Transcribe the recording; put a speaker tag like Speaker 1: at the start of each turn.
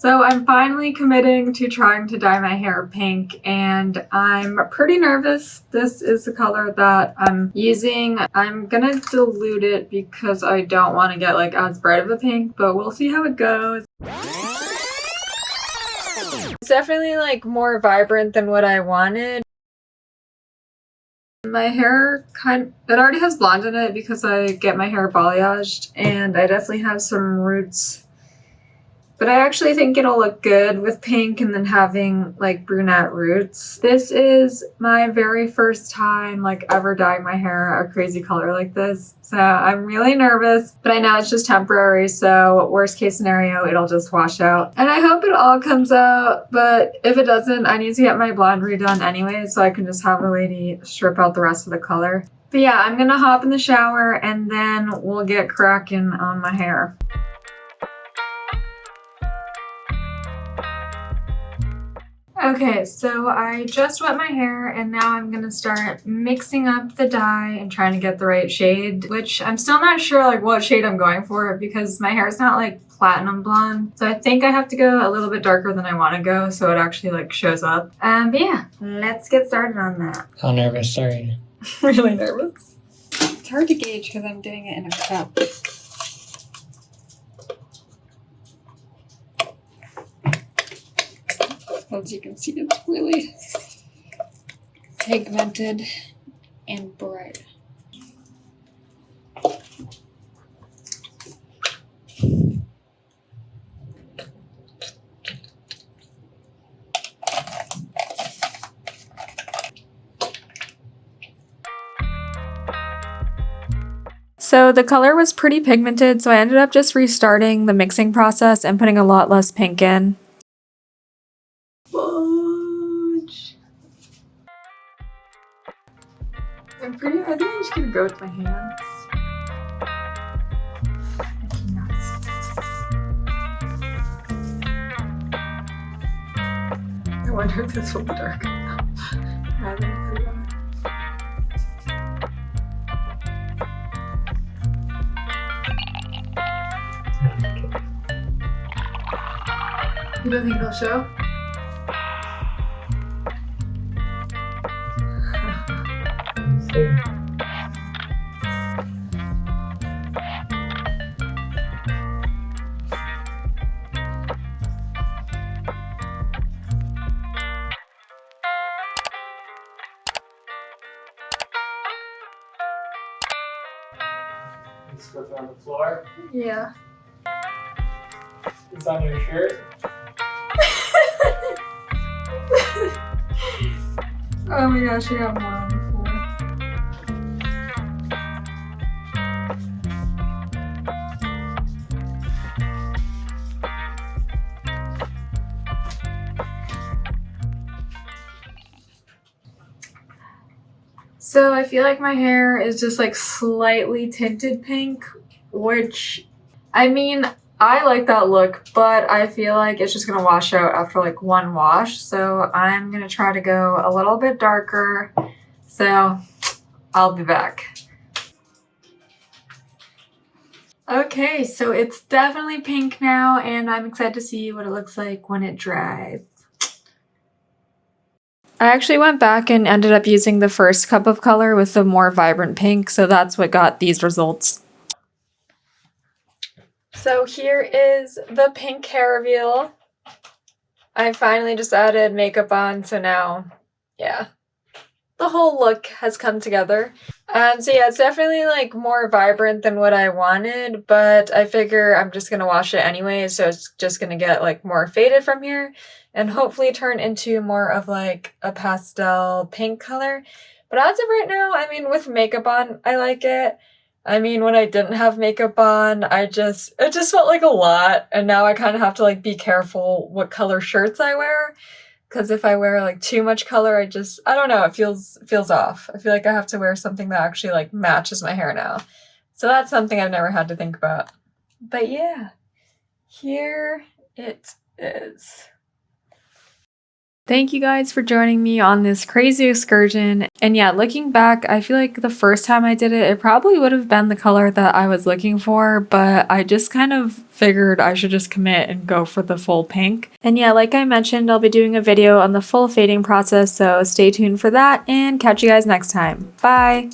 Speaker 1: So I'm finally committing to trying to dye my hair pink, and I'm pretty nervous. This is the color that I'm using. I'm gonna dilute it because I don't want to get like as bright of a pink, but we'll see how it goes. It's definitely like more vibrant than what I wanted. My hair it already has blonde in it because I get my hair balayaged, and I definitely have some roots. But I actually think it'll look good with pink and then having like brunette roots. This is my very first time like ever dyeing my hair a crazy color like this. So I'm really nervous, but I know it's just temporary. So worst case scenario, it'll just wash out. And I hope it all comes out, but if it doesn't, I need to get my blonde redone anyway, so I can just have the lady strip out the rest of the color. But yeah, I'm gonna hop in the shower and then we'll get cracking on my hair. Okay, so I just wet my hair and now I'm gonna start mixing up the dye and trying to get the right shade, which I'm still not sure like what shade I'm going for because my hair is not like platinum blonde. So I think I have to go a little bit darker than I want to go so it actually like shows up. But yeah, let's get started on that.
Speaker 2: How nervous are you?
Speaker 1: Really nervous. It's hard to gauge because I'm doing it in a cup. As you can see, it's really pigmented and bright. So the color was pretty pigmented, so I ended up just restarting the mixing process and putting a lot less pink in. I think I'm just gonna go with my hands. I wonder if this will be dark enough. You don't think it'll show?
Speaker 2: It's on the floor.
Speaker 1: Yeah.
Speaker 2: It's on your shirt.
Speaker 1: Oh my gosh, I got more on the floor. So I feel like my hair is just like slightly tinted pink, which, I mean, I like that look, but I feel like it's just gonna wash out after like one wash. So I'm gonna try to go a little bit darker. So I'll be back. Okay, so it's definitely pink now, and I'm excited to see what it looks like when it dries. I actually went back and ended up using the first cup of color with the more vibrant pink, so that's what got these results. So here is the pink hair reveal. I finally just added makeup on, so now, yeah, the whole look has come together. So yeah, it's definitely like more vibrant than what I wanted, but I figure I'm just gonna wash it anyway, so it's just gonna get like more faded from here and hopefully turn into more of like a pastel pink color. But as of right now, I mean, with makeup on, I like it. I mean, when I didn't have makeup on, it just felt like a lot, and now I kind of have to like be careful what color shirts I wear. Because if I wear like too much color, I don't know, it feels off. I feel like I have to wear something that actually like matches my hair now. So that's something I've never had to think about. But yeah, here it is. Thank you guys for joining me on this crazy excursion. And yeah, looking back, I feel like the first time I did it, it probably would have been the color that I was looking for, but I just kind of figured I should just commit and go for the full pink. And yeah, like I mentioned, I'll be doing a video on the full fading process, so stay tuned for that and catch you guys next time. Bye!